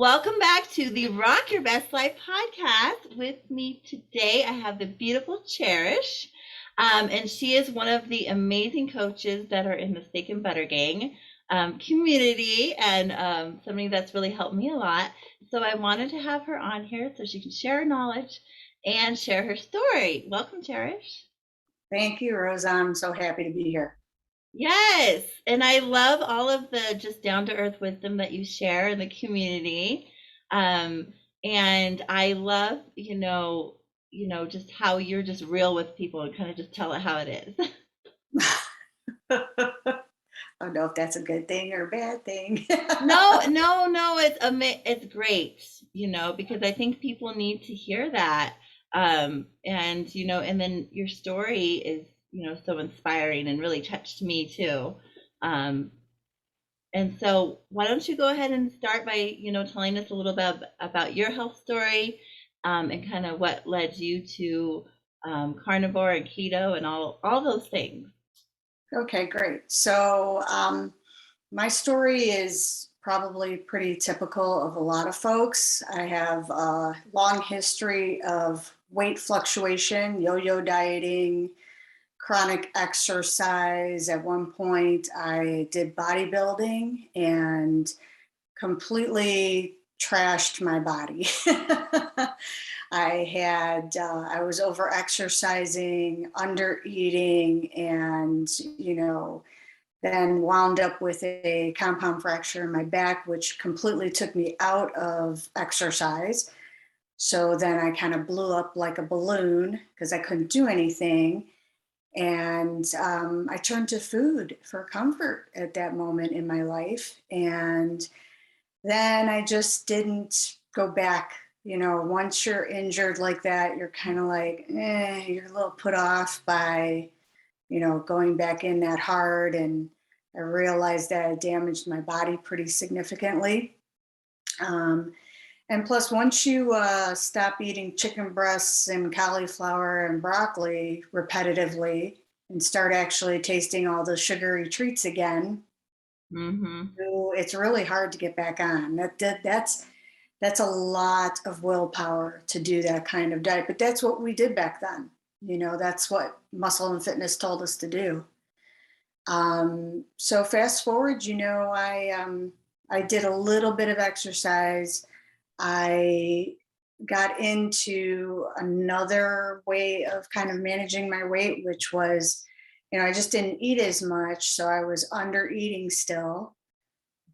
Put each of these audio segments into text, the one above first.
Welcome back to the Rock Your Best Life podcast. With me today, I have the beautiful Cherish, and she is one of the amazing coaches that are in the Steak and Butter Gang community, and somebody that's really helped me a lot. So I wanted to have her on here so she can share her knowledge and share her story. Welcome, Cherish. Thank you, Rosa. I'm so happy to be here. Yes, and I love all of the just down to earth wisdom that you share in the community. Um, and I love, just how you're just real with people and kind of just tell it how it is. I don't know if that's a good thing or a bad thing. No, no, no, it's great, because I think people need to hear that. And then your story is, so inspiring and really touched me too. Um, And so, why don't you go ahead and start by, telling us a little bit about your health story, and kind of what led you to carnivore and keto and all those things. Okay, great. So my story is probably pretty typical of a lot of folks. I have a long history of weight fluctuation, yo-yo dieting, chronic exercise. At one point, I did bodybuilding and completely trashed my body. I was over exercising, under eating, and, then wound up with a compound fracture in my back, which completely took me out of exercise. So then I kind of blew up like a balloon because I couldn't do anything. And I turned to food for comfort at that moment in my life. And then I just didn't go back. Once you're injured like that, you're kind of like, you're a little put off by, going back in that hard. And I realized that I damaged my body pretty significantly. Um, and plus, once you stop eating chicken breasts and cauliflower and broccoli repetitively and start actually tasting all the sugary treats again, Mm-hmm. it's really hard to get back on. That's a lot of willpower to do that kind of diet. But that's what we did back then. That's what muscle and fitness told us to do. So fast forward, I did a little bit of exercise. I got into another way of kind of managing my weight, which was, I just didn't eat as much, so I was under eating still.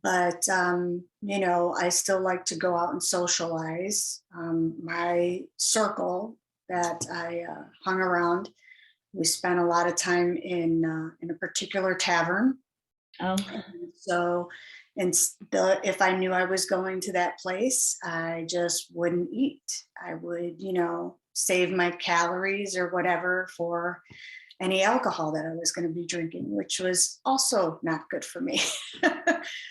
But I still like to go out and socialize. My circle that I hung around, we spent a lot of time in a particular tavern. Oh, And so, if I knew I was going to that place, I just wouldn't eat. I would, save my calories or whatever for any alcohol that I was going to be drinking, which was also not good for me.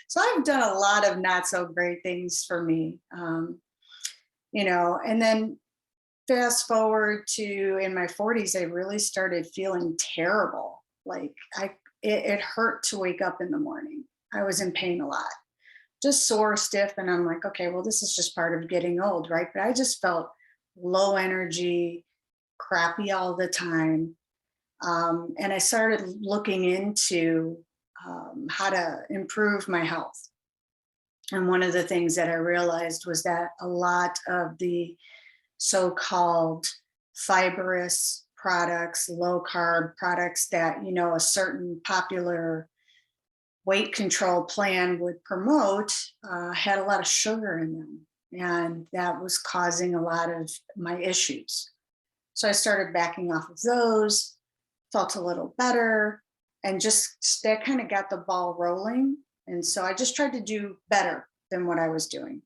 So I've done a lot of not so great things for me, and then fast forward to in my 40s, I really started feeling terrible. Like it hurt to wake up in the morning. I was in pain a lot, just sore, stiff, and I'm like, okay, well, this is just part of getting old, right? But I just felt low energy, crappy all the time. And I started looking into how to improve my health. And one of the things that I realized was that a lot of the so-called fibrous products, low carb products that, a certain popular weight control plan would promote had a lot of sugar in them. And that was causing a lot of my issues. So I started backing off of those, felt a little better, and just that kind of got the ball rolling. And so I just tried to do better than what I was doing.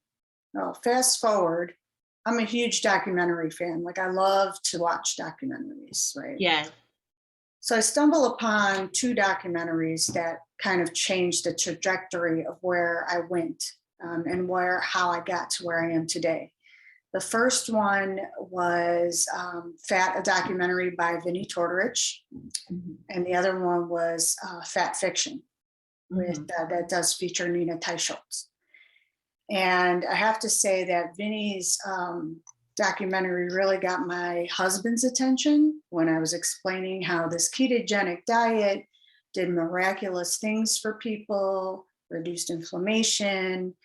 Well, fast forward, I'm a huge documentary fan. Like I love to watch documentaries, right? yes. So I stumbled upon two documentaries that kind of changed the trajectory of where I went, and how I got to where I am today. The first one was Fat, a documentary by Vinnie Tortorich, Mm-hmm. and the other one was Fat Fiction, with Mm-hmm. that does feature Nina Teicholz. And I have to say that Vinny's documentary really got my husband's attention when I was explaining how this ketogenic diet did miraculous things for people, reduced inflammation.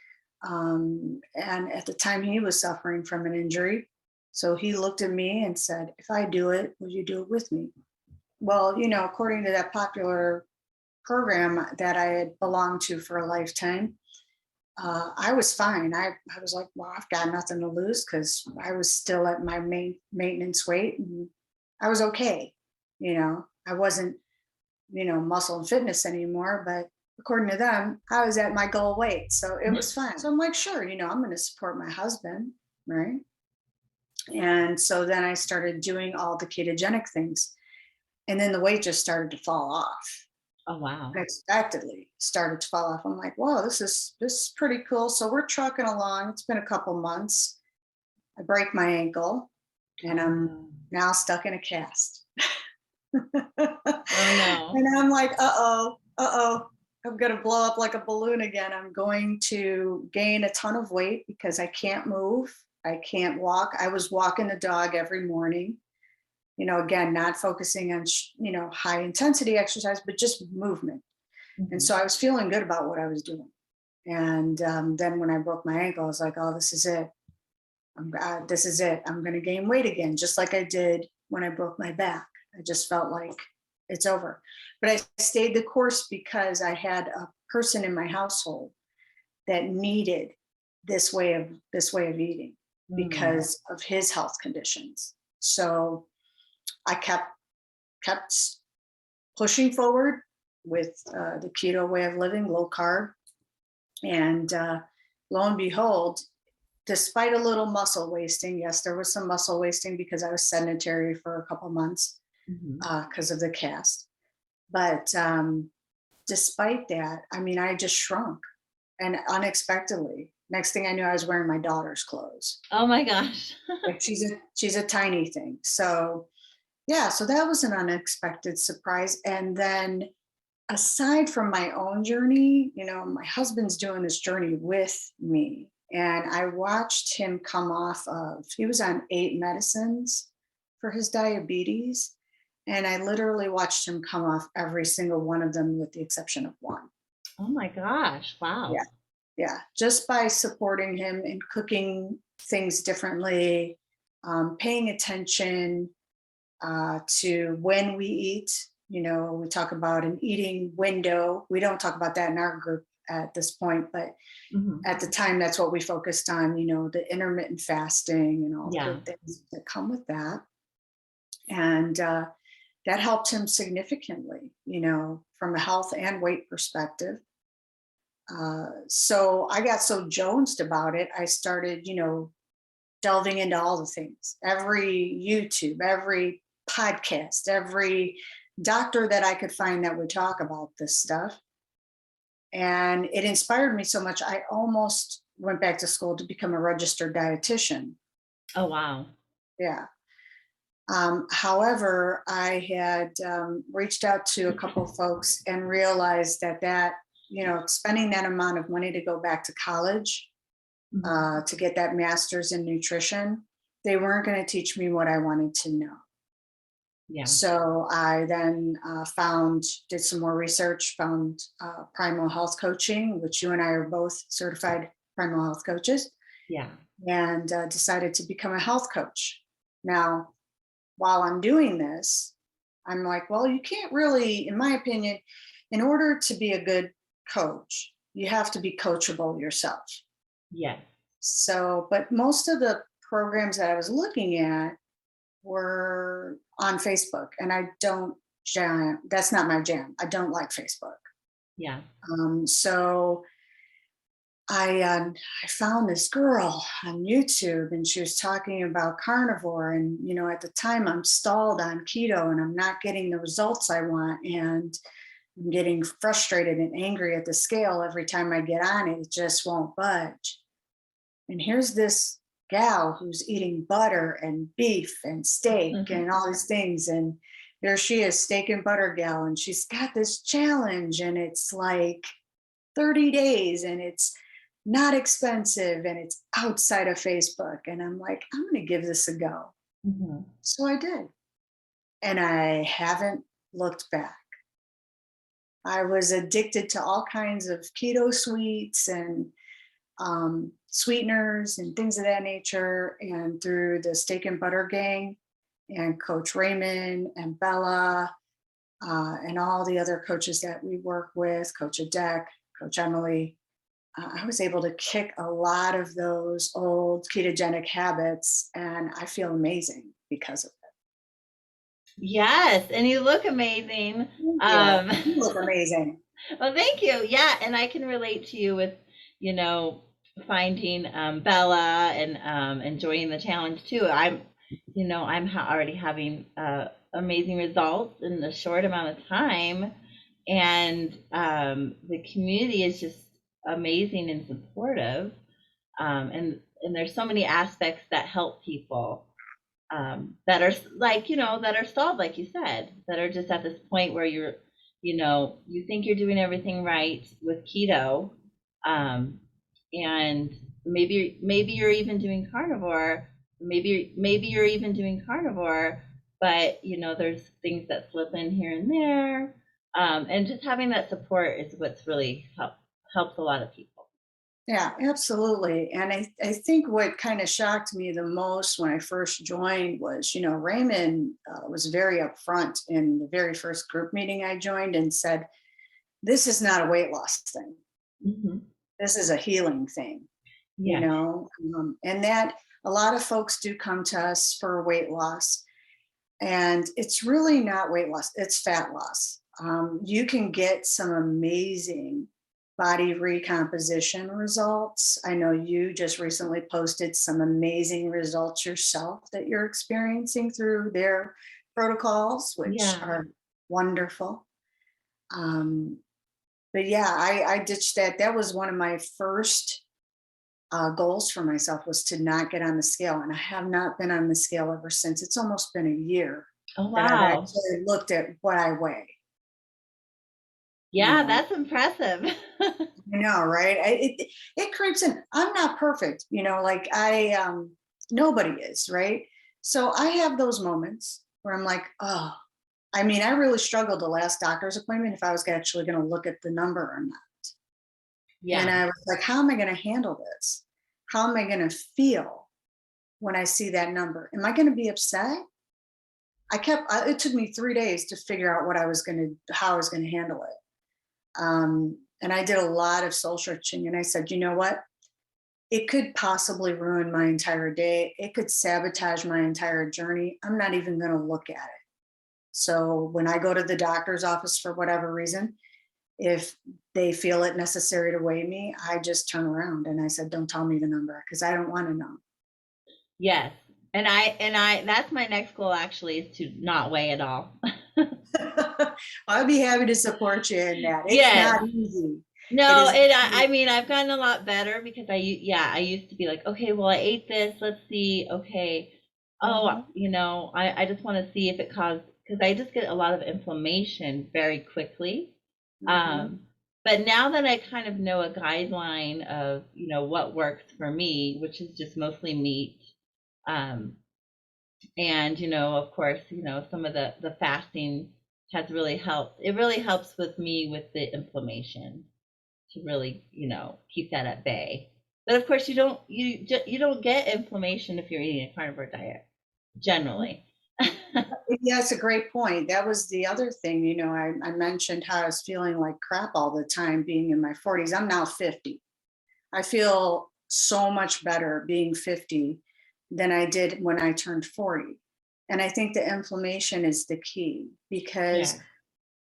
And at the time, he was suffering from an injury. So he looked at me and said, "If I do it, will you do it with me?" Well, according to that popular program that I had belonged to for a lifetime, I was fine. I was like, well, I've got nothing to lose because I was still at my maintenance weight and I was okay. I wasn't, muscle and fitness anymore, but according to them, I was at my goal weight. So it was fine. So I'm like, sure, I'm going to support my husband. Right. And so then I started doing all the ketogenic things. And then the weight just started to fall off. Oh, wow. Unexpectedly started to fall off. I'm like, whoa, this is pretty cool. So we're trucking along. It's been a couple months. I break my ankle and I'm Oh, now stuck in a cast. oh no. And I'm like, uh-oh, I'm gonna blow up like a balloon again. I'm going to gain a ton of weight because I can't move. I can't walk. I was walking the dog every morning. Again, not focusing on, high intensity exercise, but just movement. And Mhm. so I was feeling good about what I was doing. And then when I broke my ankle, I was like, oh, this is it. This is it. I'm going to gain weight again, just like I did when I broke my back. I just felt like it's over. But I stayed the course because I had a person in my household that needed this way of eating Mm. because of his health conditions. So I kept pushing forward with the keto way of living, low carb, and lo and behold, despite a little muscle wasting, yes, there was some muscle wasting because I was sedentary for a couple months Mhm. because of the cast. But despite that, I mean, I just shrunk and unexpectedly. Next thing I knew, I was wearing my daughter's clothes. Oh my gosh. Like she's a tiny thing. So yeah, so that was an unexpected surprise. And then aside from my own journey, my husband's doing this journey with me. And I watched him come off of, he was on 8 medicines for his diabetes. And I literally watched him come off every single one of them with the exception of one. Oh my gosh. Wow. Yeah. Yeah. Just by supporting him and cooking things differently, paying attention to when we eat. We talk about an eating window. We don't talk about that in our group at this point, but Mhm. at the time, that's what we focused on, the intermittent fasting and all the Yeah. good things that come with that. And that helped him significantly, from a health and weight perspective. So I got so jonesed about it, I started, delving into all the things, every YouTube, every podcast, every doctor that I could find that would talk about this stuff. And it inspired me so much, I almost went back to school to become a registered dietitian. Oh, wow. Yeah. However, I had reached out to a couple of folks and realized that, spending that amount of money to go back to college Mhm. to get that master's in nutrition, they weren't going to teach me what I wanted to know. Yeah. So I then did some more research, found Primal Health Coaching, which you and I are both certified Primal Health coaches, Yeah. and decided to become a health coach. Now, while I'm doing this, I'm like, well, you can't really, in my opinion, in order to be a good coach, you have to be coachable yourself. Yes. So, but most of the programs that I was looking at were on Facebook, and I don't jam. That's not my jam. I don't like Facebook. Yeah. So I found this girl on YouTube, and she was talking about carnivore. And at the time, I'm stalled on keto, and I'm not getting the results I want, and I'm getting frustrated and angry at the scale every time I get on it. It just won't budge. And here's this gal who's eating butter and beef and steak and all these things. And there she is, steak and butter gal. And she's got this challenge, and it's like 30 days, and it's not expensive, and it's outside of Facebook. And I'm like, I'm going to give this a go. Mhm. So I did. And I haven't looked back. I was addicted to all kinds of keto sweets and sweeteners and things of that nature. And through the Steak and Butter Gang and Coach Raymond and Bella and all the other coaches that we work with, Coach Adek, Coach Emily, I was able to kick a lot of those old ketogenic habits, and I feel amazing because of Yes, and you look amazing. it. Yeah, Um, you look amazing. well, thank you. Yeah, and I can relate to you with, you know, finding Bella and enjoying the challenge too. Already having amazing results in a short amount of time, and the community is just amazing and supportive. And there's so many aspects that help people that are like, that are stalled, like you said, that are just at this point where you think you're doing everything right with keto, um, and maybe you're even doing carnivore, maybe you're even doing carnivore, but there's things that slip in here and there, and just having that support is what's really helps a lot of people. Yeah, absolutely. And I think what kind of shocked me the most when I first joined was, Raymond was very upfront in the very first group meeting I joined and said, this is not a weight loss thing. Hmm. This is a healing thing, Yeah. and that a lot of folks do come to us for weight loss. And it's really not weight loss, it's fat loss. You can get some amazing body recomposition results. I know you just recently posted some amazing results yourself that you're experiencing through their protocols, which Yeah. are wonderful. Um, but yeah, I ditched that. That was one of my first goals for myself, was to not get on the scale. And I have not been on the scale ever since. It's almost been a year Oh, that I've wow. actually looked at what I weigh. You Yeah, know, that's impressive. I know, right? It creeps in. I'm not perfect, like nobody is, right? So I have those moments where I'm like, oh, I mean, I really struggled the last doctor's appointment if I was actually going to look at the number or not. And Yeah. I was like, how am I going to handle this? How am I going to feel when I see that number? Am I going to be upset? It took me 3 days to figure out how I was going to handle it. And I did a lot of soul searching, and I said, you know what? It could possibly ruin my entire day. It could sabotage my entire journey. I'm not even going to look at it. So when I go to the doctor's office for whatever reason, if they feel it necessary to weigh me, I just turn around and I said, don't tell me the number because I don't want to know. Yes. And I that's my next goal actually, is to not weigh at all. I'll be happy to support you in that. It's Yes. not easy. It No, is. and I mean, I've gotten a lot better because I used to be like, okay, well, I ate this. Let's see. Okay. Oh, Mhm, I just want to see if it caused, because I just get a lot of inflammation very quickly. mhm. Um, but now that I kind of know a guideline of, what works for me, which is just mostly meat, um, and of course, some of the fasting has really helped. It really helps with me with the inflammation to really, keep that at bay. But of course, you don't get inflammation if you're eating a carnivore diet generally. Yeah, that's a great point. That was the other thing. I mentioned how I was feeling like crap all the time being in my 40s. I'm now 50. I feel so much better being 50 than I did when I turned 40. And I think the inflammation is the key, because Yeah.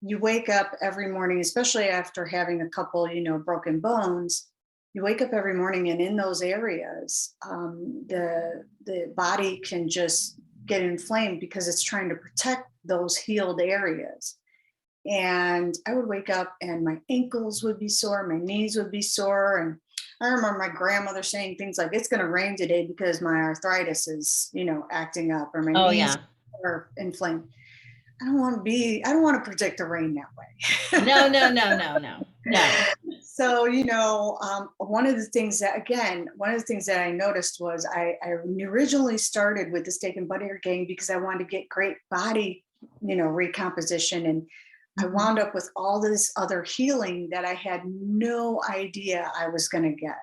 you wake up every morning, especially after having a couple, broken bones. You wake up every morning, and in those areas, the body can just get inflamed because it's trying to protect those healed areas. And I would wake up, and my ankles would be sore, my knees would be sore, and I remember my grandmother saying things like, "It's going to rain today because my arthritis is, acting up, or my Oh knees yeah. are inflamed." I don't want to predict the rain that way. No, no, no, no, no, no. So, one of the things that, again, one of the things that I noticed was I originally started with the steak and butter gang because I wanted to get great body, recomposition. And I Mhm. wound up with all this other healing that I had no idea I was going to get.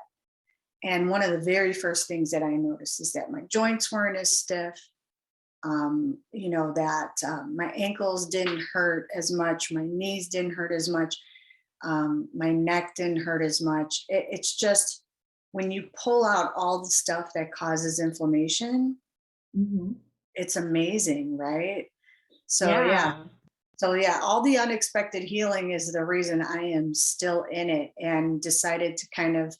And one of the very first things that I noticed is that my joints weren't as stiff, that my ankles didn't hurt as much, my knees didn't hurt as much, my neck didn't hurt as much. It's just when you pull out all the stuff that causes inflammation, Mhm. it's amazing, right? So yeah, Yeah. all the unexpected healing is the reason I am still in it, and decided to kind of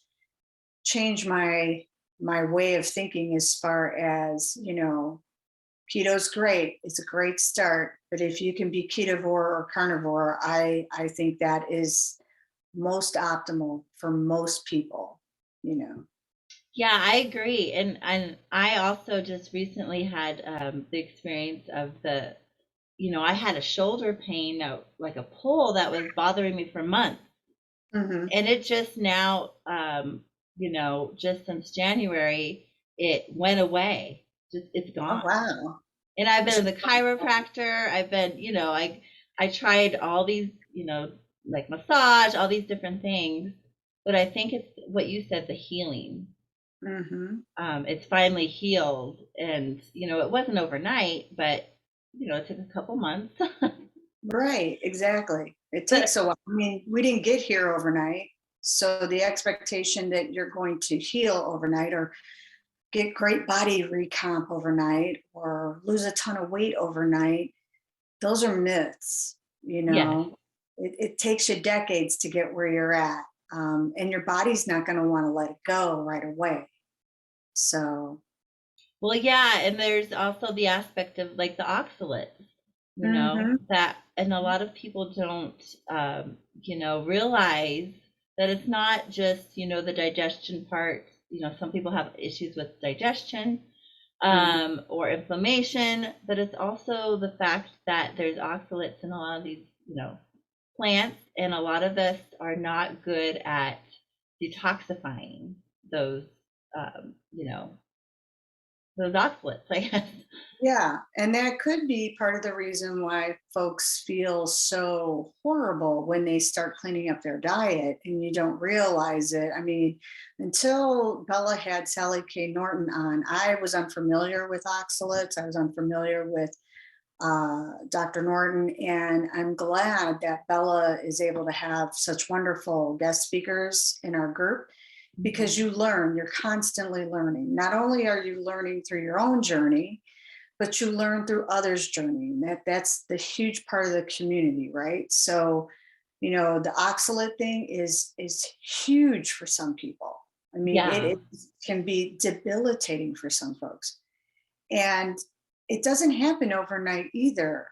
change my way of thinking as far as, keto's great. It's a great start, but if you can be ketovore or carnivore, I think that is most optimal for most people, you know. Yeah, I agree. And I also just recently had the experience of I had a shoulder pain that, like a pull that was bothering me for months. Hmm. And it just now, just since January, it went away. Just it's Oh gone. wow. And I've been Just- to the chiropractor. I've been, I tried all these, like massage, all these different things. But I think it's what you said, the healing. Mhm. It's finally healed, and it wasn't overnight, but it took a couple months. Right, exactly. It takes But a while. I mean, we didn't get here overnight. So the expectation that you're going to heal overnight or get great body recomp overnight or lose a ton of weight overnight, those are myths, you yes. know. It takes you decades to get where you're at. And your body's not going to want to let it go right away. So, Well, yeah, and there's also the aspect of like the oxalates, mhm. that, and a lot of people don't, realize that it's not just, the digestion part. Some people have issues with digestion, Mhm. or inflammation, but it's also the fact that there's oxalates in a lot of these, plants, and a lot of us are not good at detoxifying those, um, you know, those oxalates, I guess. Yeah, and that could be part of the reason why folks feel so horrible when they start cleaning up their diet and you don't realize it. I mean, until Bella had Sally K. Norton on, I was unfamiliar with oxalates. I was unfamiliar with Dr. Norton, and I'm glad that Bella is able to have such wonderful guest speakers in our group because Mhm. you're constantly learning. Not only are you learning through your own journey, but you learn through others' journey. And that's the huge part of the community, right? So, the oxalate thing is huge for some people. I mean, it Yeah. can be debilitating for some folks. And it doesn't happen overnight either.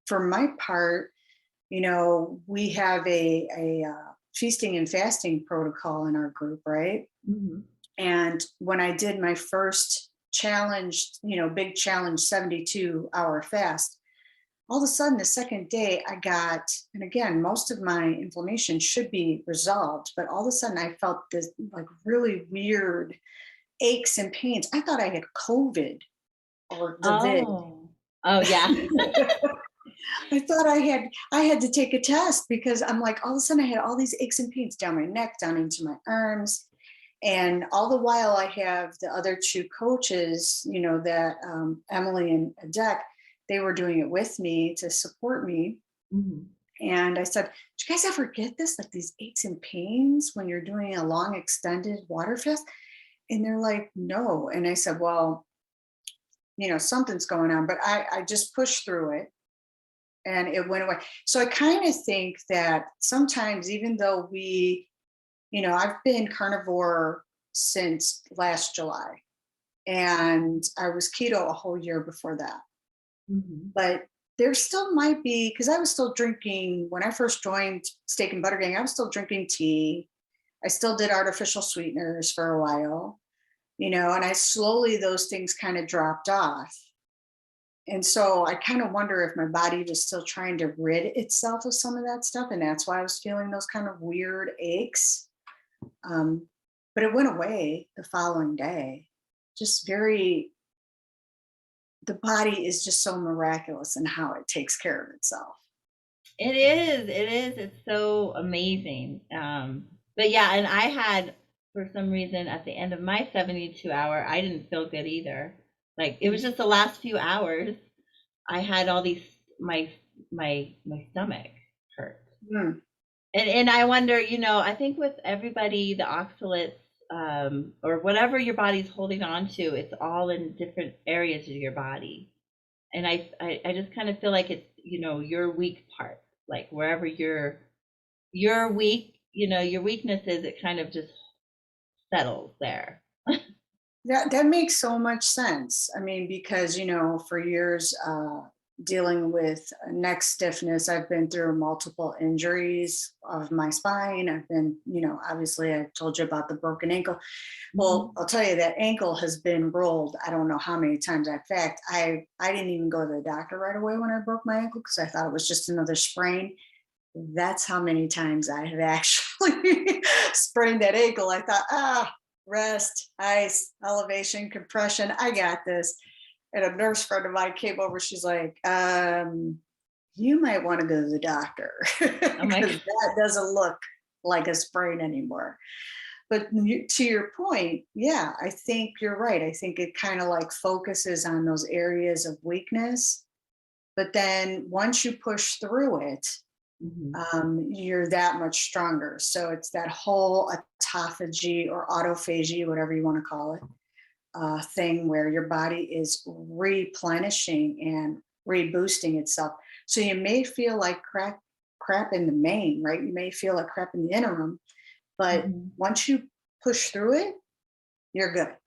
For my part, we have a feasting and fasting protocol in our group, right? Mhm. And when I did my first challenge, big challenge 72-hour fast, all of a sudden the second day I got, and again, most of my inflammation should be resolved, but all of a sudden I felt this like really weird aches and pains. I thought I had COVID or the vid. Oh. Oh, yeah. I thought I had to take a test because I'm like, all of a sudden I had all these aches and pains down my neck, down into my arms. And all the while I have the other two coaches, that Emily and Adek, they were doing it with me to support me. Mhm. And I said, "Do you guys ever get this? Like these aches and pains when you're doing a long extended water fast?" And they're like, "No." And I said, "Well, something's going on." But I just pushed through it and it went away. So I kind of think that sometimes, even though I've been carnivore since last July, and I was keto a whole year before that. Mhm. But there still might be, because I was still drinking when I first joined Steak and Butter Gang, I was still drinking tea. I still did artificial sweeteners for a while, and I slowly, those things kind of dropped off. And so I kind of wonder if my body was still trying to rid itself of some of that stuff. And that's why I was feeling those kind of weird aches. Um, but it went away the following day. Just very, the body is just so miraculous in how it takes care of itself. It's so amazing. But yeah, and I had, for some reason, at the end of my 72 hour, I didn't feel good either. Like it was Mhm. just the last few hours, I had all these, my my stomach hurt. Mm, And I wonder, I think with everybody, the oxalates, or whatever your body's holding on to, it's all in different areas of your body. And I just kind of feel like it's, your weak part, like wherever you're weak, your weakness is, it kind of just settles there. that makes so much sense. I mean, because for years dealing with neck stiffness, I've been through multiple injuries of my spine. I've been, obviously, I told you about the broken ankle. Well, Mhm. I'll tell you that ankle has been rolled. I don't know how many times. In fact, I didn't even go to the doctor right away when I broke my ankle because I thought it was just another sprain. That's how many times I have actually sprained that ankle. I thought, rest, ice, elevation, compression. I got this. And a nurse friend of mine came over. She's like, you might want to go to the doctor Oh my because God. that doesn't look like a sprain anymore. But to your point, yeah, I think you're right. I think it kind of like focuses on those areas of weakness. But then once you push through it, Mhm. you're that much stronger. So it's that whole autophagy or autophagy, whatever you want to call it, thing where your body is replenishing and reboosting itself. So you may feel like crap in the main, right? You may feel like crap in the interim, but Mhm. once you push through it, you're good.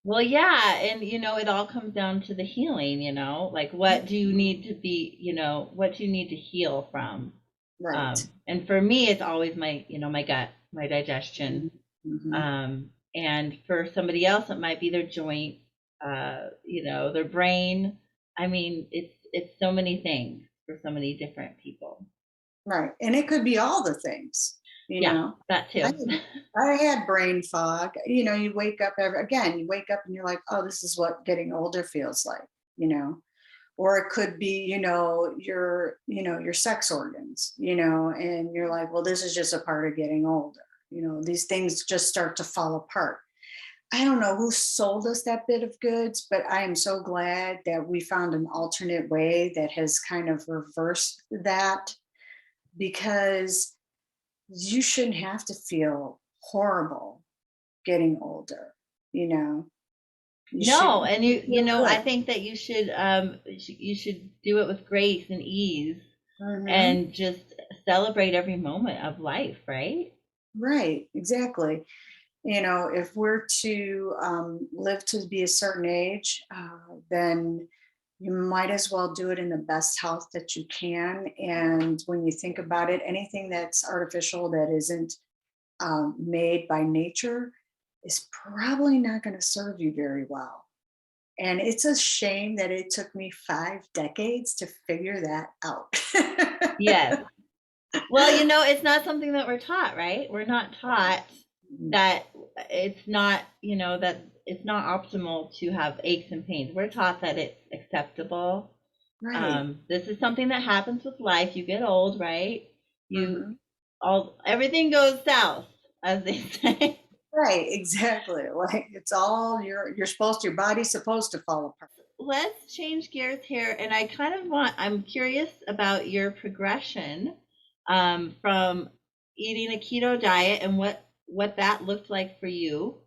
Well, yeah, and it all comes down to the healing, like what do you Mhm. need to be, what do you need to heal from? Right. And for me, it's always my gut, my digestion. Hmm. And for somebody else, it might be their joint, their brain. I mean, it's so many things for so many different people. Right. And it could be all the things, you Yeah, know. that I too. had, I had brain fog. You wake up you wake up and you're like, oh, this is what getting older feels like, you know. Or it could be, your sex organs, and you're like, well, this is just a part of getting older. These things just start to fall apart. I don't know who sold us that bit of goods, but I am so glad that we found an alternate way that has kind of reversed that because you shouldn't have to feel horrible getting older, you know. You should No, you and should I feel think that you should do it with grace and ease, good. Hmm. and just celebrate every moment of life, right? Right, exactly. If we're to live to be a certain age, then you might as well do it in the best health that you can. And when you think about it, anything that's artificial that isn't made by nature is probably not going to serve you very well. And it's a shame that it took me 5 decades to figure that out. Yes. Well, it's not something that we're taught, right? We're not taught that that it's not optimal to have aches and pains. We're taught that it's acceptable. Right. This is something that happens with life. You get old, right? You Hmm. all Everything goes south, as they say. Right, exactly. Like it's all you're supposed to, your body's supposed to fall apart. Let's change gears here, and I'm curious about your progression, from eating a keto diet and what that looked like for you,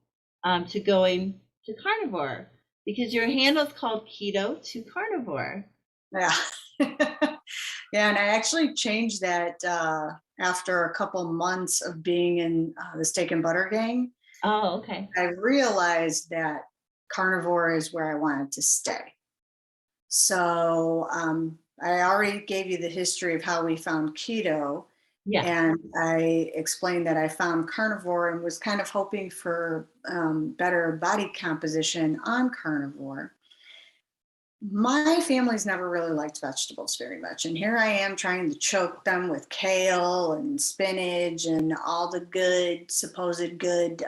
to going to carnivore, because your handle's called keto to carnivore. Yeah. Yeah, and I actually changed that after a couple months of being in the steak and butter gang. Oh, okay. I realized that carnivore is where I wanted to stay. So I already gave you the history of how we found keto, Yeah. and I explained that I found carnivore and was kind of hoping for better body composition on carnivore. My family's never really liked vegetables very much. And here I am trying to choke them with kale and spinach and all the good, supposed good,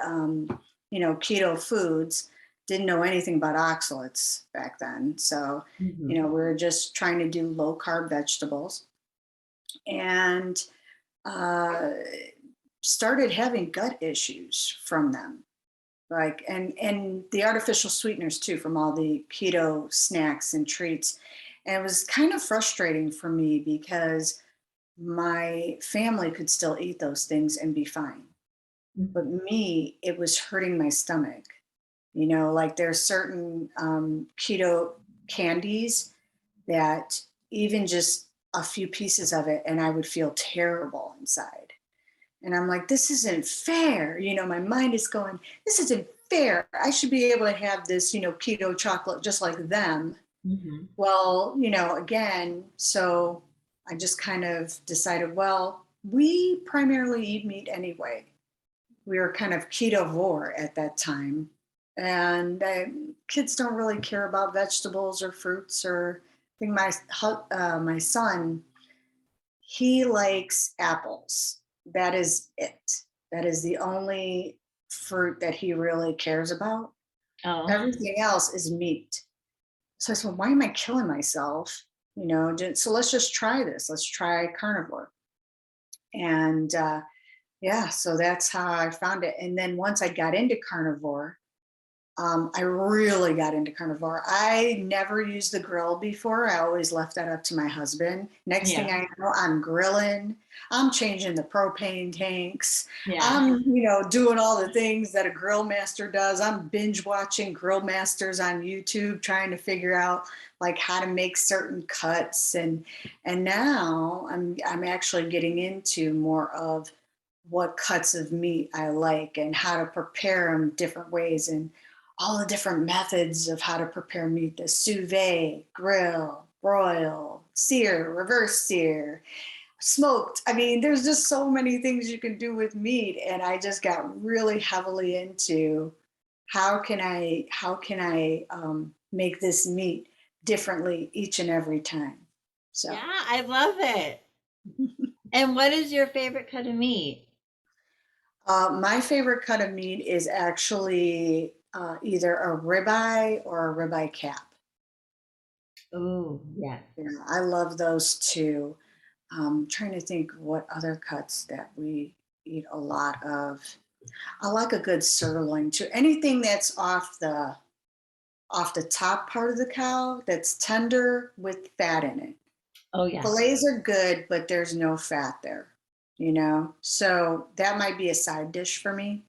keto foods. Didn't know anything about oxalates back then. So, Hmm. we were just trying to do low carb vegetables and uh, started having gut issues from them, like and the artificial sweeteners too from all the keto snacks and treats. And it was kind of frustrating for me because my family could still eat those things and be fine, but Hmm. me, it was hurting my stomach. Like there's certain keto candies that even just a few pieces of it and I would feel terrible inside. And I'm like, this isn't fair. My mind is going, this isn't fair. I should be able to have this, keto chocolate just like them. Hmm. Well, again, so I just kind of decided, well, we primarily eat meat anyway. We were kind of ketovore at that time. And kids don't really care about vegetables or fruits or I think my son, he likes apples. That is it. That is the only fruit that he really cares about. Oh, Everything else is meat. So I said, why am I killing myself? So let's just try this. Let's try carnivore. And yeah, so that's how I found it. And then once I got into carnivore, I really got into carnivore. I never used the grill before. I always left that up to my husband. Next thing yeah, I know, I'm grilling. I'm changing the propane tanks. yeah. I'm, doing all the things that a grill master does. I'm binge watching grill masters on YouTube, trying to figure out like how to make certain cuts. And now I'm actually getting into more of what cuts of meat I like and how to prepare them different ways and all the different methods of how to prepare meat: the sous vide, grill, broil, sear, reverse sear, smoked. I mean, there's just so many things you can do with meat. And I just got really heavily into how can I make this meat differently each and every time. So Yeah, I love it. And what is your favorite cut of meat? my favorite cut of meat is actually either a ribeye or a ribeye cap. Oh, yes. Yeah, I love those too. Trying to think what other cuts that we eat a lot of. I like a good sirloin too. Anything that's off the top part of the cow that's tender with fat in it. Oh, yeah. Fillets are good, but there's no fat there, So that might be a side dish for me,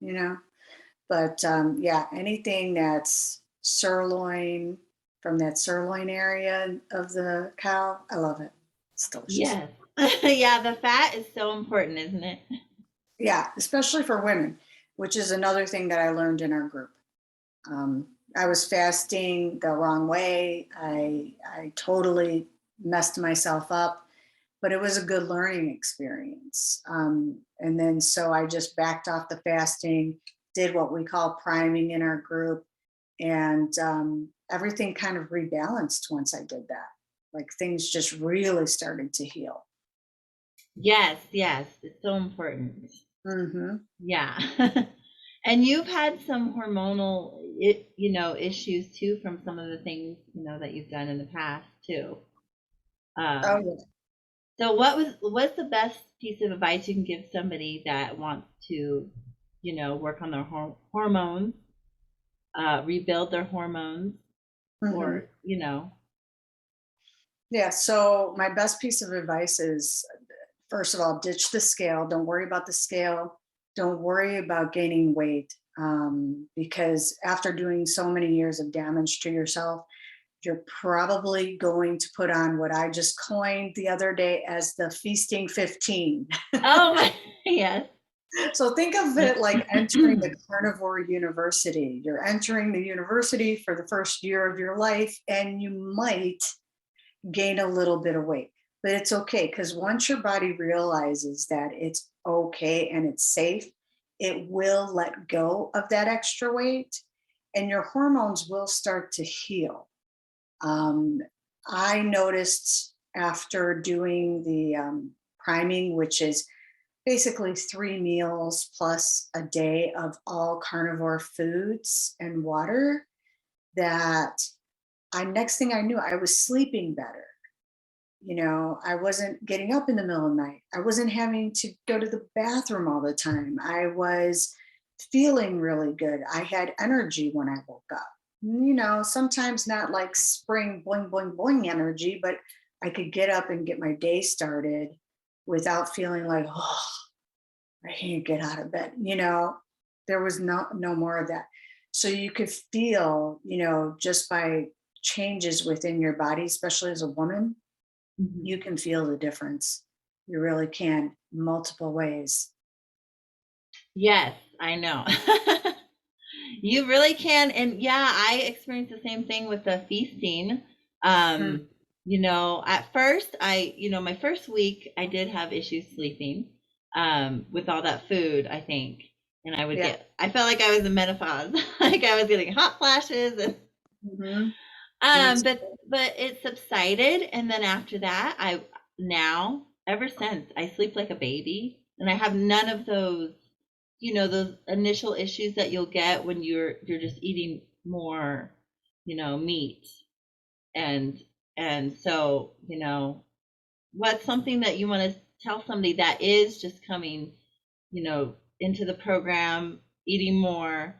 you know. But yeah, anything that's sirloin from that sirloin area of the cow, I love it. It's delicious. Yes. Yeah, the fat is so important, isn't it? Yeah, especially for women, which is another thing that I learned in our group. I was fasting the wrong way. I totally messed myself up, but it was a good learning experience. And then so I just backed off the fasting, did what we call priming in our group, and everything kind of rebalanced once I did that. Like things just really started to heal. Yes, yes, it's so important. Hmm. Yeah. And you've had some hormonal, issues too from some of the things, that you've done in the past too. Oh Um, yeah. so what's the best piece of advice you can give somebody that wants to, work on their hormones, rebuild their hormones, Hmm. or, Yeah. So my best piece of advice is, first of all, ditch the scale. Don't worry about the scale. Don't worry about gaining weight, because after doing so many years of damage to yourself, you're probably going to put on what I just coined the other day as the feasting 15. oh my, yes. So think of it like entering the carnivore university. You're entering the university for the first year of your life, and you might gain a little bit of weight. But it's okay because once your body realizes that it's okay and it's safe, it will let go of that extra weight and your hormones will start to heal. Um, I noticed after doing the priming, which is basically 3 meals plus a day of all carnivore foods and water, that I next thing I knew, I was sleeping better. I wasn't getting up in the middle of the night. I wasn't having to go to the bathroom all the time. I was feeling really good. I had energy when I woke up. Sometimes not like spring boing, boing, boing energy, but I could get up and get my day started without feeling like, oh, I can't get out of bed. There was no more of that. So you could feel, just by changes within your body, especially as a woman, Mhm. you can feel the difference. You really can, multiple ways. Yes, I know. You really can, and yeah, I experienced the same thing with the feasting. Mm, At first, my first week, I did have issues sleeping, with all that food, I think, and yeah. I felt like I was in menopause, like I was getting hot flashes, and Hmm. Me but it subsided, and then after that, now ever since I sleep like a baby, and I have none of those, those initial issues that you'll get when you're just eating more, meat, and so, what's something that you want to tell somebody that is just coming, into the program, eating more,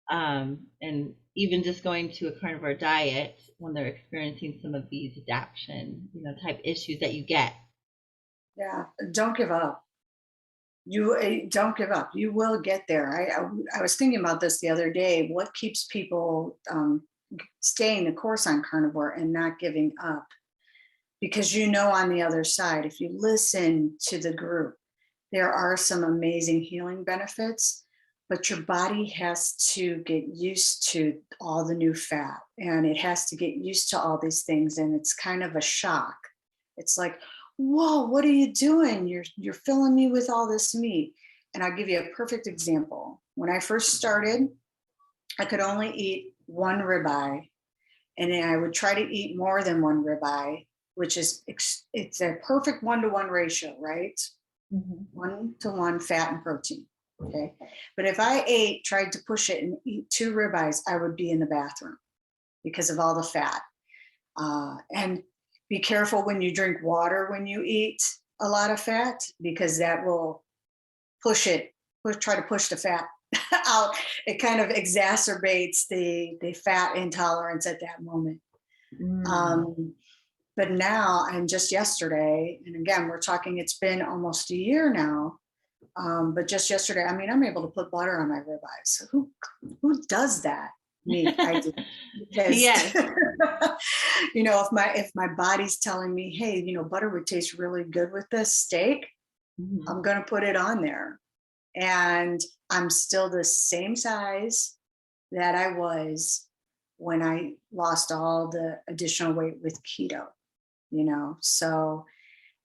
and even just going to a carnivore diet when they're experiencing some of these adaptation, type issues that you get. Yeah. Don't give up. You don't give up. You will get there. I was thinking about this the other day. What keeps people staying the course on carnivore and not giving up? Because on the other side, if you listen to the group, there are some amazing healing benefits, but your body has to get used to all the new fat and it has to get used to all these things. And it's kind of a shock. It's like, whoa, what are you doing? You're filling me with all this meat. And I'll give you a perfect example. When I first started, I could only eat one ribeye, and then I would try to eat more than one ribeye, which is it's a perfect 1-to-1 ratio, right? Mhm. 1-to-1 fat and protein. Okay. But if tried to push it and eat 2 ribeyes, I would be in the bathroom because of all the fat. And be careful when you drink water when you eat a lot of fat, because that will try to push the fat out. It kind of exacerbates the fat intolerance at that moment. Mm. Um, but now, and just yesterday, and again, we're talking, it's been almost a year now. But just yesterday, I mean, I'm able to put butter on my ribeyes. So who does that? Me, I do. Because Yes. if my body's telling me, hey, butter would taste really good with this steak, Mhm. I'm gonna put it on there. And I'm still the same size that I was when I lost all the additional weight with keto. So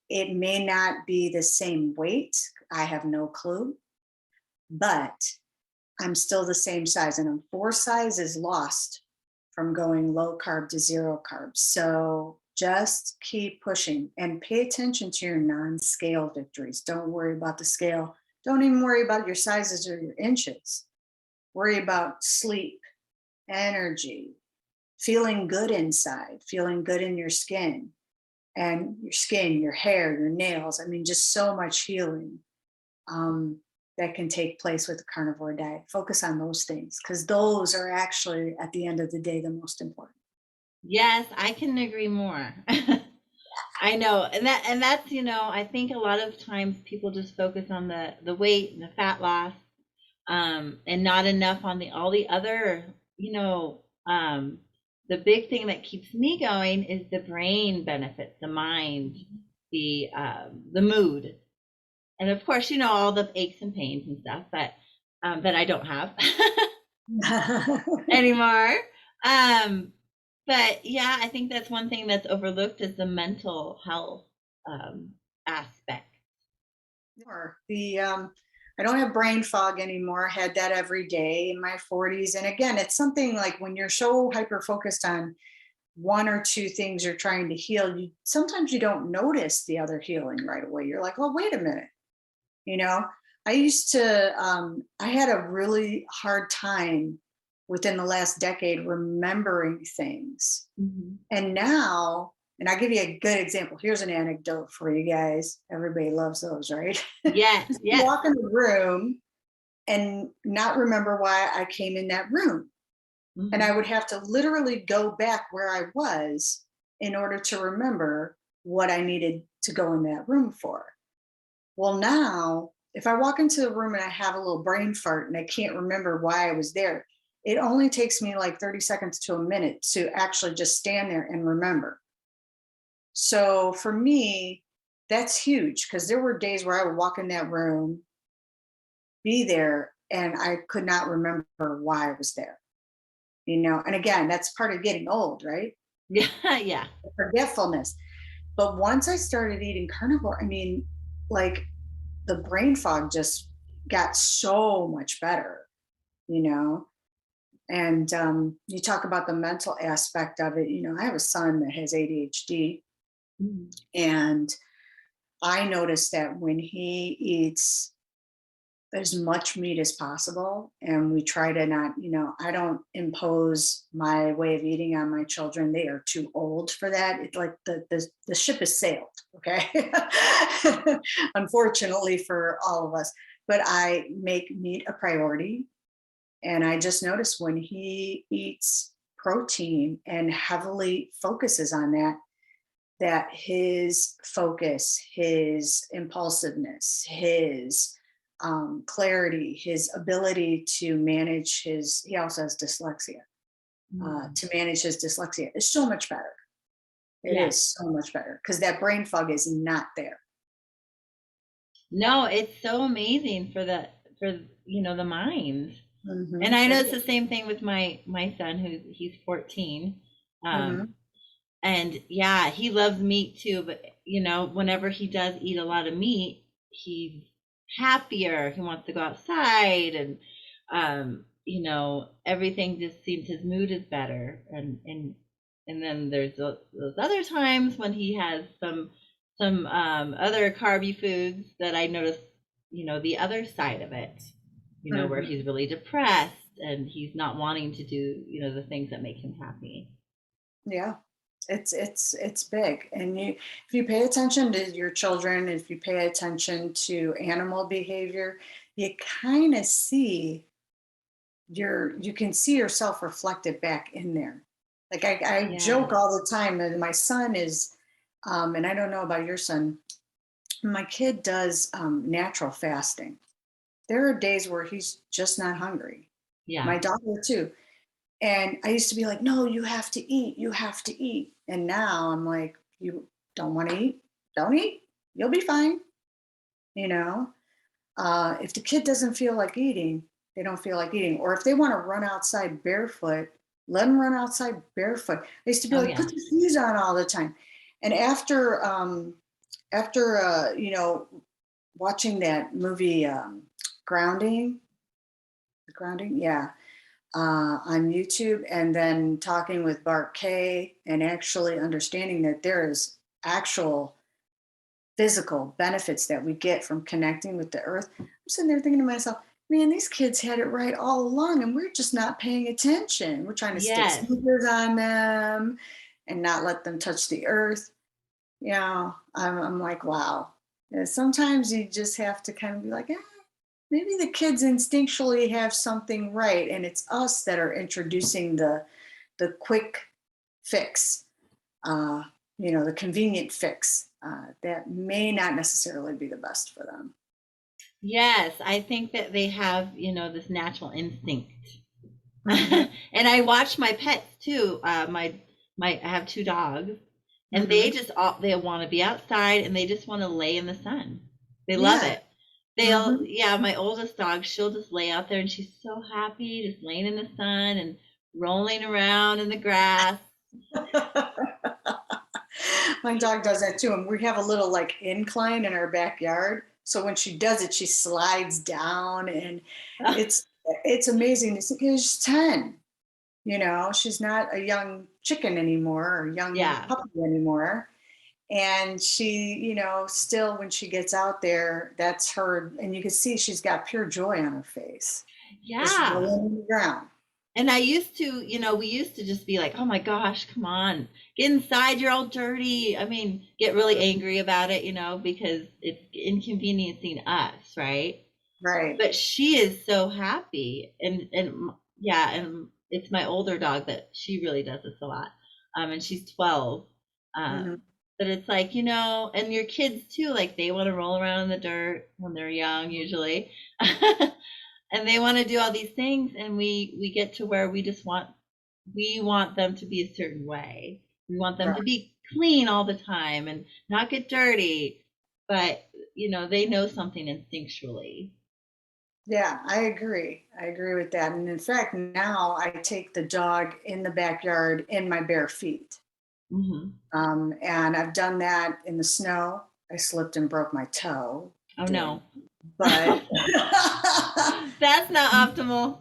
it may not be the same weight. I have no clue, but I'm still the same size, and I'm 4 sizes lost from going low carb to zero carbs. So just keep pushing and pay attention to your non-scale victories. Don't worry about the scale. Don't even worry about your sizes or your inches. Worry about sleep, energy, feeling good inside, feeling good in your skin, your hair, your nails. I mean, just so much healing um, that can take place with a carnivore diet. Focus on those things because those are actually, at the end of the day, the most important. Yes, I can agree more. I know. And that's, I think a lot of times people just focus on the weight and the fat loss, and not enough on the all the other, the big thing that keeps me going is the brain benefits, the mind, the mood, and of course, all the aches and pains and stuff, but that I don't have anymore. Um, but yeah, I think that's one thing that's overlooked is the mental health, aspect. Or I don't have brain fog anymore. I had that every day in my 40s. And again, it's something like when you're so hyper focused on one or two things you're trying to heal, you sometimes you don't notice the other healing right away. You're like, oh, wait a minute. You know, I used to, I had a really hard time within the last decade remembering things. Mhm. And now, and I'll give you a good example. Here's an anecdote for you guys. Everybody loves those, right? Yes, Just yes. walk in the room and not remember why I came in that room. And I Mhm. would have to literally go back where I was in order to remember what I needed to go in that room for. Well, now, if I walk into the room and I have a little brain fart and I can't remember why I was there, it only takes me like 30 seconds to a minute to actually just stand there and remember. So for me, that's huge because there were days where I would walk in that room, be there, and I could not remember why I was there. And again, that's part of getting old, right? Yeah, yeah. Forgetfulness. But once I started eating carnivore, I mean, like the brain fog just got so much better, you know? And you talk about the mental aspect of it. I have a son that has ADHD, Mhm. and I noticed that when he eats as much meat as possible, and we try to not, I don't impose my way of eating on my children. They are too old for that. It's like the ship has sailed, okay? Unfortunately for all of us. But I make meat a priority. And I just noticed when he eats protein and heavily focuses on that, that his focus, his impulsiveness, his clarity, his ability to manage he also has dyslexia, Mm. to manage his dyslexia is so much better. It Yeah. is so much better because that brain fog is not there. No, it's so amazing for the mind. And Hmm. I know It it's is. the same thing with my son he's 14. Um, Hmm. and yeah, he loves meat too, but whenever he does eat a lot of meat, he's happier. He wants to go outside and everything just seems his mood is better. And then there's those other times when he has some other carby foods that I notice, the other side of it, where Hmm. he's really depressed and he's not wanting to do, the things that make him happy. Yeah, it's big. And if you pay attention to your children, if you pay attention to animal behavior, you kind of see you can see yourself reflected back in there. Like I Yeah. joke all the time that my son is, and I don't know about your son, my kid does natural fasting. There are days where he's just not hungry. Yeah. My daughter too. And I used to be like, no, you have to eat, you have to eat. And now I'm like, you don't want to eat? Don't eat. You'll be fine. You know, if the kid doesn't feel like eating, they don't feel like eating. Or if they want to run outside barefoot, let them run outside barefoot. I used to be Oh like, yeah. put your shoes on all the time. And after watching that movie, Grounding, Grounding, yeah, on YouTube, and then talking with Bart Kay and actually understanding that there is actual physical benefits that we get from connecting with the earth. I'm sitting there thinking to myself, man, these kids had it right all along, and we're just not paying attention. We're trying to stick Yes. sneakers on them and not let them touch the earth. I'm like, wow. Yeah, sometimes you just have to kind of be like, maybe the kids instinctually have something right, and it's us that are introducing the quick fix, uh, the convenient fix that may not necessarily be the best for them. Yes, I think that they have, this natural instinct. Hmm. And I watch my pets too. I have two dogs, and they Hmm. just all they want to be outside and they just want to lay in the sun. They love Yeah. it. They'll Hmm. Yeah, my oldest dog, she'll just lay out there and she's so happy, just laying in the sun and rolling around in the grass. My dog does that too, and we have a little like incline in our backyard. So when she does it, she slides down, and it's it's amazing. It's like she's 10. She's not a young chicken anymore or young Yeah. puppy anymore. And she, still when she gets out there, that's her. And you can see she's got pure joy on her face, just Yeah. rolling in the ground. And I used to, we used to just be like, oh my gosh, come on, get inside, you're all dirty. I mean, get really angry about it, because it's inconveniencing us, right? Right. But she is so happy. And yeah, and it's my older dog that she really does this a lot. And she's 12. Hmm. But it's like, and your kids too, like they want to roll around in the dirt when they're young, usually. And they want to do all these things, and we get to where we want them to be a certain way. We want them Right. to be clean all the time and not get dirty. But they know something instinctually. Yeah, I agree. I agree with that. And in fact, now I take the dog in the backyard in my bare feet. Hmm. And I've done that in the snow. I slipped and broke my toe Oh doing, no. but That's not optimal.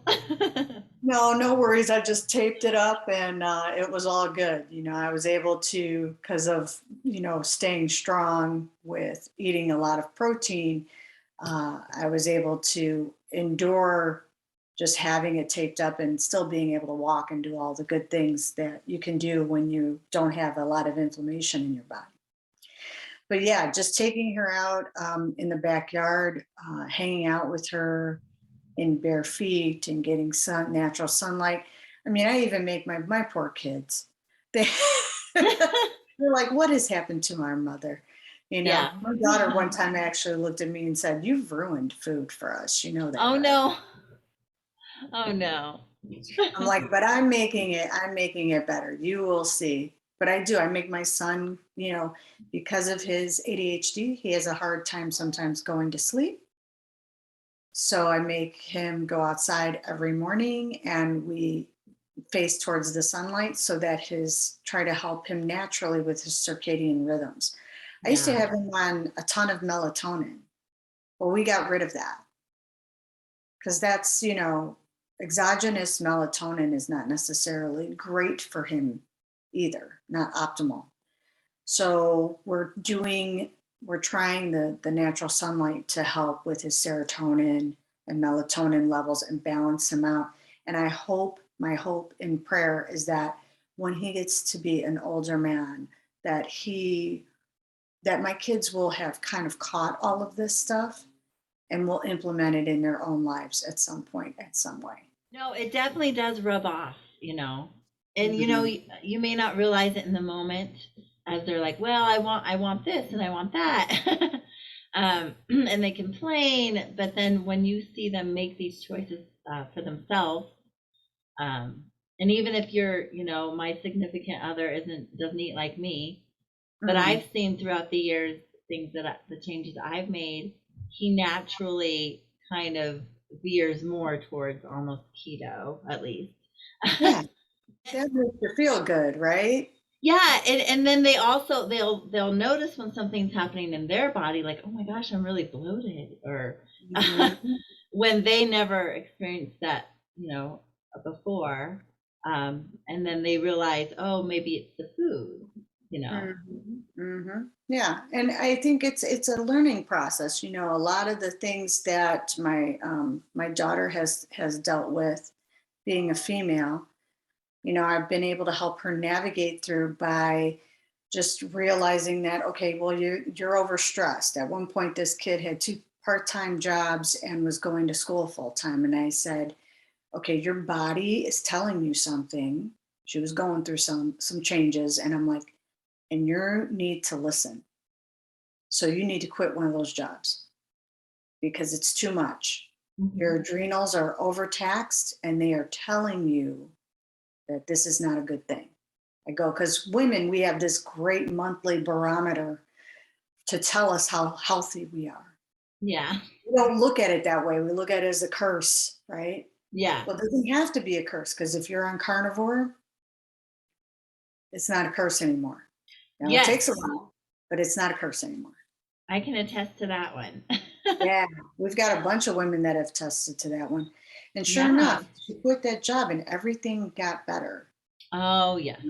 no, no worries. I just taped it up and it was all good. I was able to, because of, staying strong with eating a lot of protein, I was able to endure just having it taped up and still being able to walk and do all the good things that you can do when you don't have a lot of inflammation in your body. But yeah, just taking her out in the backyard, hanging out with her in bare feet and getting natural sunlight. I mean, I even make my poor kids. They they're like, "What has happened to our mother?" Yeah. My daughter one time actually looked at me and said, "You've ruined food for us. You know that, Oh right?" no. Oh no. I'm like, "But I'm making it. I'm making it better. You will see." But I do. I make my son, because of his ADHD, he has a hard time sometimes going to sleep. So I make him go outside every morning and we face towards the sunlight so that try to help him naturally with his circadian rhythms. I used to Yeah. have him on a ton of melatonin. Well, we got rid of that because that's, exogenous melatonin is not necessarily great for him either, not optimal. So we're trying the natural sunlight to help with his serotonin and melatonin levels and balance him out. And my hope and prayer is that when he gets to be an older man, that that my kids will have kind of caught all of this stuff and will implement it in their own lives at some point, at some way. No, it definitely does rub off, And Mhm. you may not realize it in the moment as they're like, well, I want this and I want that. And they complain, but then when you see them make these choices for themselves, and even if my significant other doesn't eat like me, but Mhm. I've seen throughout the years the changes I've made, he naturally kind of veers more towards almost keto, at least. Yeah, that makes you feel good, right? Yeah, and then they'll notice when something's happening in their body, like, oh my gosh, I'm really bloated, or Mhm. when they never experienced that, before, and then they realize, oh, maybe it's the food. Mhm, mhm. Yeah, and I think it's a learning process. A lot of the things that my daughter has dealt with, being a female. I've been able to help her navigate through by just realizing that, okay, well, you're overstressed. At one point, this kid had two part-time jobs and was going to school full time, and I said, okay, your body is telling you something. She was going through some changes, and I'm like, and you need to listen. So you need to quit one of those jobs because it's too much. Your Mhm. adrenals are overtaxed and they are telling you that this is not a good thing. I go, because women, we have this great monthly barometer to tell us how healthy we are. Yeah, We don't look at it that way. We look at it as a curse, right? yeah, Well, it doesn't have to be a curse because if you're on carnivore, it's not a curse anymore. Now, it yes, takes a while, but it's not a curse anymore. I can attest to that one. Yeah, we've got a bunch of women that have tested to that one. And sure Yeah. enough, she quit that job and everything got better. Oh, yes.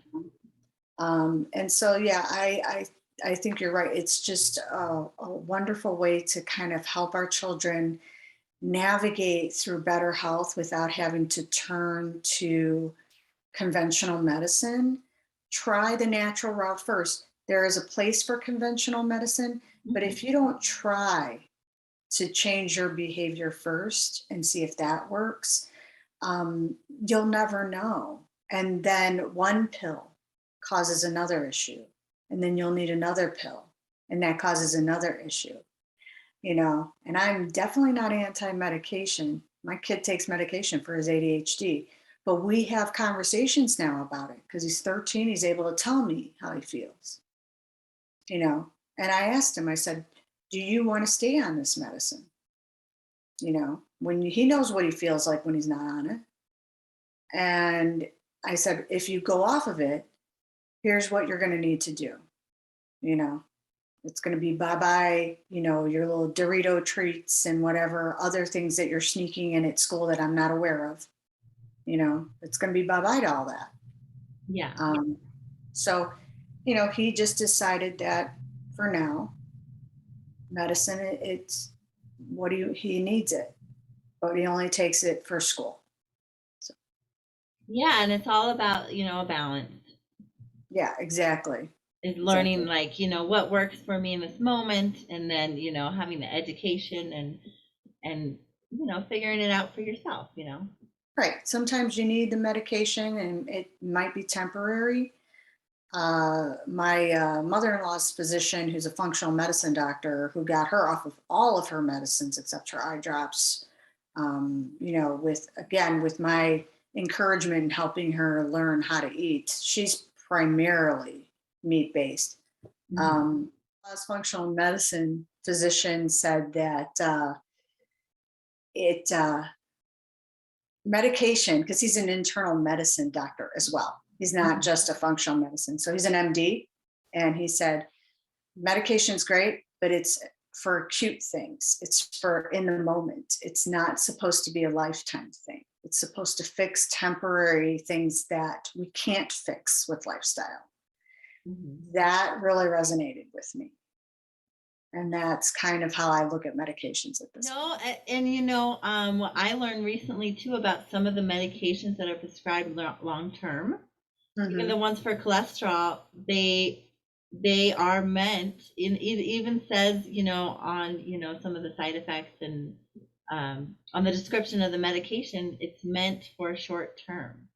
And so, yeah, I think you're right. It's just a wonderful way to kind of help our children navigate through better health without having to turn to conventional medicine. Try the natural route first. There is a place for conventional medicine, but Mhm. if you don't try to change your behavior first and see if that works, you'll never know. And then one pill causes another issue, and then you'll need another pill, and that causes another issue. And I'm definitely not anti-medication. My kid takes medication for his ADHD, but we have conversations now about it because he's 13. He's able to tell me how he feels, you know. And I asked him, I said, "Do you want to stay on this medicine?" He knows what he feels like when he's not on it. And I said, if you go off of it, here's what you're going to need to do. You know, it's going to be bye bye, your little Dorito treats and whatever other things that you're sneaking in at school that I'm not aware of. It's going to be bye bye to all that. Yeah. So, he just decided that for now, medicine, it's he needs it, but he only takes it for school. So, Yeah. And it's all about, a balance. yeah, exactly. Is learning Exactly. like, what works for me in this moment, and then, having the education and figuring it out for yourself. Right. Sometimes you need the medication and it might be temporary. My mother-in-law's physician, who's a functional medicine doctor, who got her off of all of her medicines except her eye drops, with my encouragement and helping her learn how to eat. She's primarily meat-based. Mhm. As functional medicine physician said that it medication, because he's an internal medicine doctor as well. He's not Mhm. just a functional medicine. So he's an MD. And he said, medication's great, but it's for acute things. It's for in the moment. It's not supposed to be a lifetime thing. It's supposed to fix temporary things that we can't fix with lifestyle. Mhm. That really resonated with me. And that's kind of how I look at medications at this No, and what I learned recently too about some of the medications that are prescribed long term, point. even the ones for cholesterol, they are meant in, it even says, on, some of the side effects, and on the description of the medication, it's meant for short term.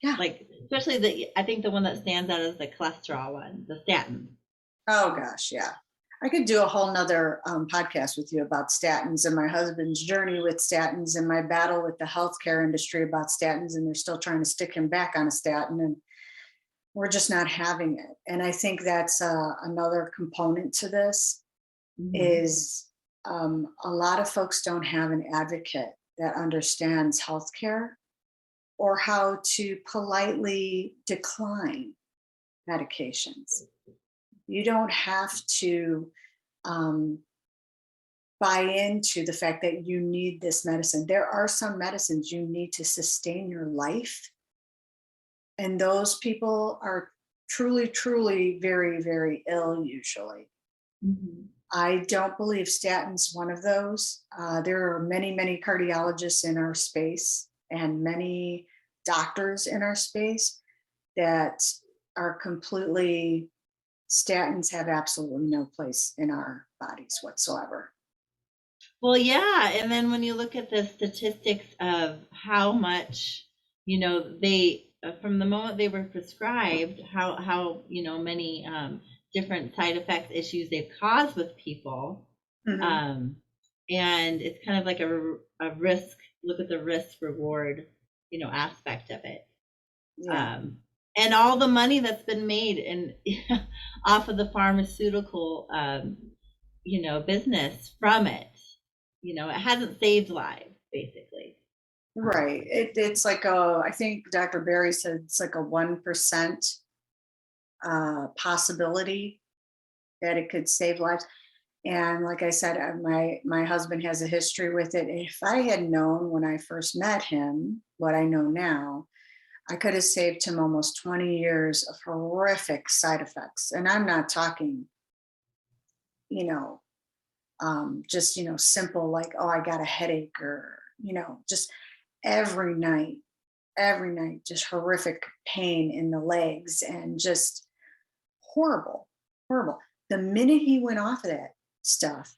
Yeah. Like, especially I think the one that stands out is the cholesterol one, the statin. Oh gosh, yeah. I could do a whole nother podcast with you about statins and my husband's journey with statins and my battle with the healthcare industry about statins, and they're still trying to stick him back on a statin, and we're just not having it. And I think that's another component to this Mhm. is a lot of folks don't have an advocate that understands healthcare or how to politely decline medications. You don't have to um, buy into the fact that you need this medicine. There are some medicines you need to sustain your life, and those people are truly, truly very, very ill usually. Mhm. I don't believe statins one of those. There are many, many cardiologists in our space and many doctors in our space that are completely statins have absolutely no place in our bodies whatsoever. Well, yeah, and then when you look at the statistics of how much, they from the moment they were prescribed, how many different side effects issues they've caused with people, Mhm. um, and it's kind of like a risk. Look at the risk reward, aspect of it, Yeah. um, and all the money that's been made and off of the pharmaceutical, business from it. It hasn't saved lives, basically. Right. It's like I think Dr. Barry said it's like a 1% possibility that it could save lives. And like I said, my husband has a history with it. If I had known when I first met him what I know now, I could have saved him almost 20 years of horrific side effects. And I'm not talking, you know, just, simple like, oh, I got a headache, or, just every every night, just horrific pain in the legs and just horrible, horrible. The minute he went off of that stuff,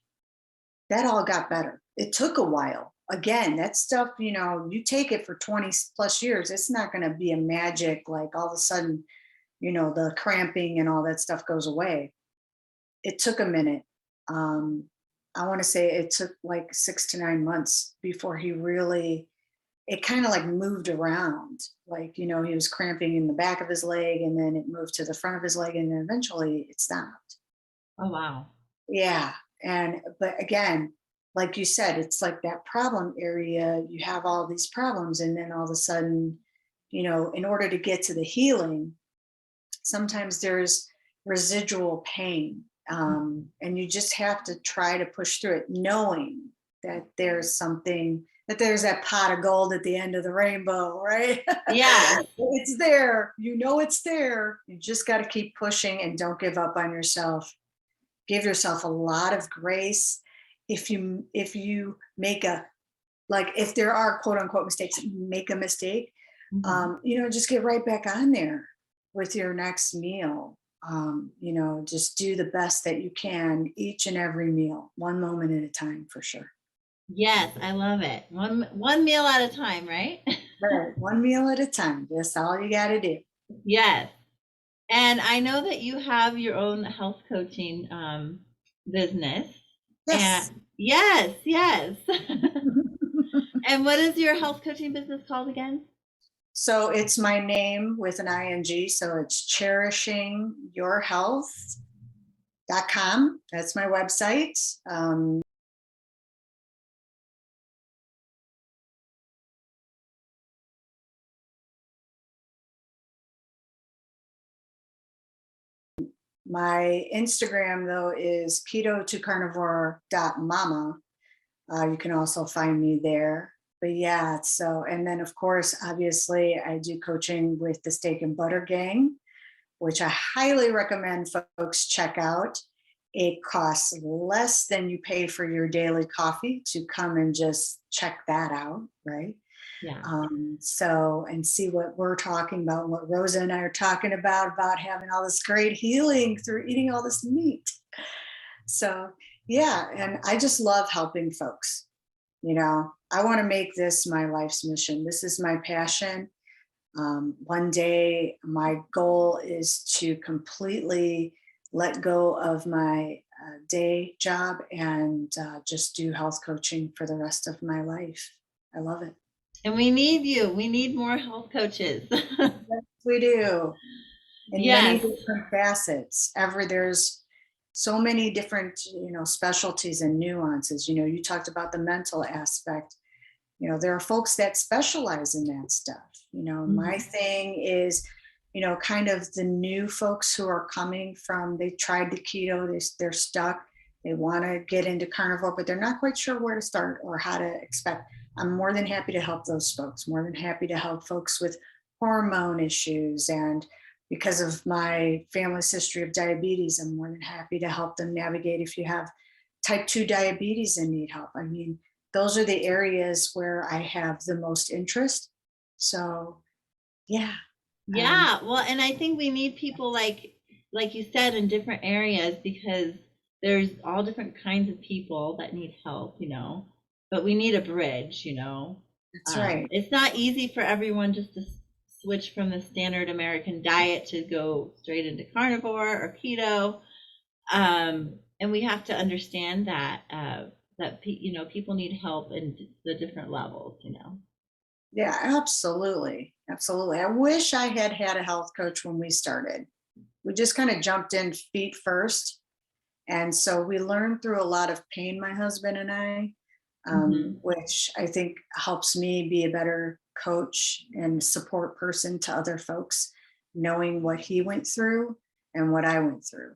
that all got better. It took a while. Again, that stuff, you take it for 20 plus years, it's not going to be a magic, like all of a sudden, the cramping and all that stuff goes away. It took a minute. Um, I want to say it took like 6 to 9 months before he really, it kind of like moved around. Like, he was cramping in the back of his leg, and then it moved to the front of his leg, and then eventually it stopped. Oh, wow. Yeah. But again, like you said, it's like that problem area. You have all these problems, and then all of a sudden, in order to get to the healing, sometimes there's residual pain. And you just have to try to push through it, knowing that there's something, that there's that pot of gold at the end of the rainbow, right? Yes. It's there. It's there. You just got to keep pushing and don't give up on yourself. Give yourself a lot of grace. If you make a, like, if there are quote unquote mistakes, make a mistake, Mhm. just get right back on there with your next meal. Just do the best that you can each and every meal, one moment at a time, for sure. Yes, I love it. One meal at a time, right? Right, one meal at a time. That's all you got to do. Yes. And I know that you have your own health coaching business. Yes. And yes, yes. And what is your health coaching business called again? So it's my name with an ing. So it's cherishingyourhealth.com. That's my website. My Instagram, though, is keto to carnivore.mama. You can also find me there. But yeah, so, and then of course, obviously, I do coaching with the Steak and Butter Gang, which I highly recommend folks check out. It costs less than you pay for your daily coffee to come and just check that out, right? Yeah. So, and see what we're talking about, what Rosa and I are talking about having all this great healing through eating all this meat. So, yeah, and I just love helping folks. I want to make this my life's mission. This is my passion. One day, my goal is to completely let go of my day job and just do health coaching for the rest of my life. I love it. And we need you. We need more health coaches. Yes, we do, in many Yes. different facets. There's so many different, specialties and nuances. You talked about the mental aspect. There are folks that specialize in that stuff. My Mhm. thing is, kind of the new folks who are coming from, they tried the keto, they're stuck, they want to get into carnivore, but they're not quite sure where to start or how to expect. I'm more than happy to help those folks, more than happy to help folks with hormone issues. And because of my family's history of diabetes, I'm more than happy to help them navigate if you have type 2 diabetes and need help. I mean, those are the areas where I have the most interest. So, yeah. Um, Yeah. Well, and I think we need people like you said in different areas because there's all different kinds of people that need help. But we need a bridge. that's right. It's not easy for everyone just to switch from the standard American diet to go straight into carnivore or keto. And we have to understand that people need help in the different levels. Yeah, absolutely. Absolutely. I wish I had had a health coach when we started. We just kind of jumped in feet first. And so we learned through a lot of pain, my husband and I, Hmm. which I think helps me be a better coach and support person to other folks, knowing what he went through and what I went through.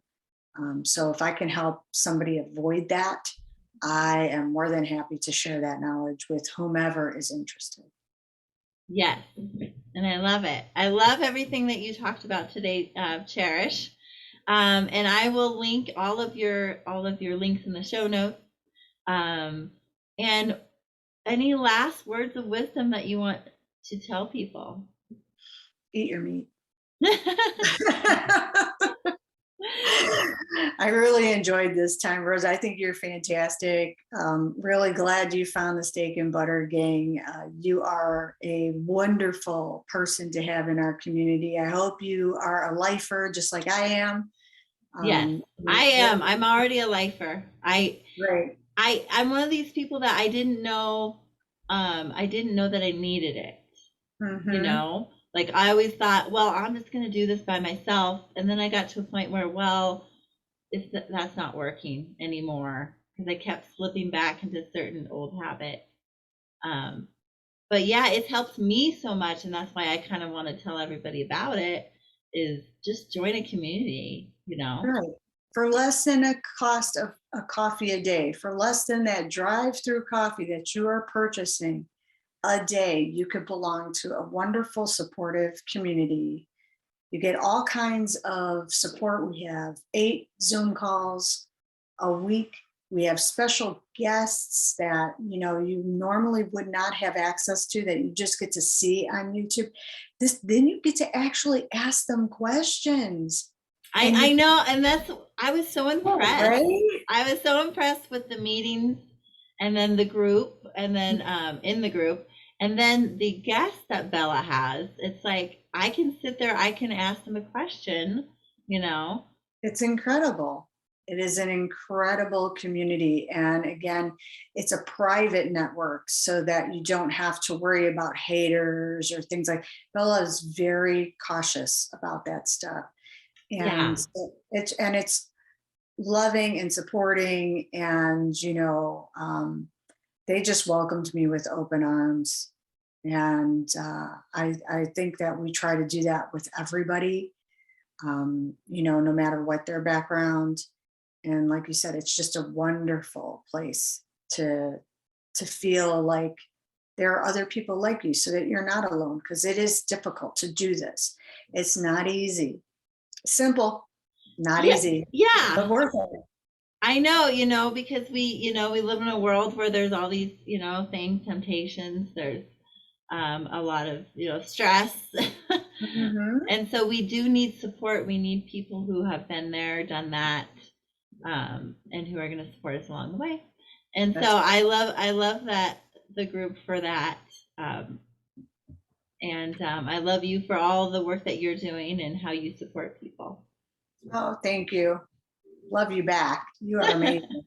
So if I can help somebody avoid that, I am more than happy to share that knowledge with whomever is interested. Yes, and I love it. I love everything that you talked about today, Cherish. And I will link all of your links in the show notes. And any last words of wisdom that you want to tell people? Eat your meat. I really enjoyed this time, Rose. I think you're fantastic. Really glad you found the Steak and Butter Gang. You are a wonderful person to have in our community. I hope you are a lifer just like I am. Yes, I am. I'm already a lifer. Great. I'm one of these people that I didn't know that I needed it. Mm-hmm. Like I always thought, well, I'm just going to do this by myself. And then I got to a point where, well, that's not working anymore because I kept slipping back into certain old habits. Um, but yeah, it's helped me so much. And that's why I kind of want to tell everybody about it is just join a community. Right. For less than a cost of a coffee a day, for less than that drive-through coffee that you are purchasing a day, you could belong to a wonderful, supportive community. You get all kinds of support. We have 8 Zoom calls a week. We have special guests that you normally would not have access to, that you just get to see on YouTube. Then you get to actually ask them questions. I And I you know, and I was so know, impressed. right? I was so impressed with the meetings and then the group and then in the group and then the guests that Bella has. It's like I can sit there, I can ask them a question. It's incredible. It is an incredible community. And again, it's a private network so that you don't have to worry about haters or things like. Bella is very cautious about that stuff. And Yeah. so it's loving and supporting, and they just welcomed me with open arms. And I think that we try to do that with everybody, no matter what their background. And like you said, it's just a wonderful place to feel like there are other people like you, so that you're not alone, because it is difficult to do this. It's not easy. Simple, not Yeah. easy, Yeah. but worth it. I know, because we live in a world where there's all these, temptations. There's a lot of, stress. Mhm. And so we do need support. We need people who have been there, done that, and who are going to support us along the way. And so That's I love that the group for that. Um, and I love you for all the work that you're doing and how you support people. Oh, thank you. Love you back. You are amazing.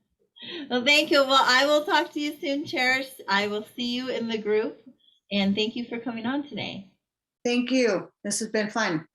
Well, thank you. Well, I will talk to you soon, Cherish. I will see you in the group. And thank you for coming on today. Thank you. This has been fun.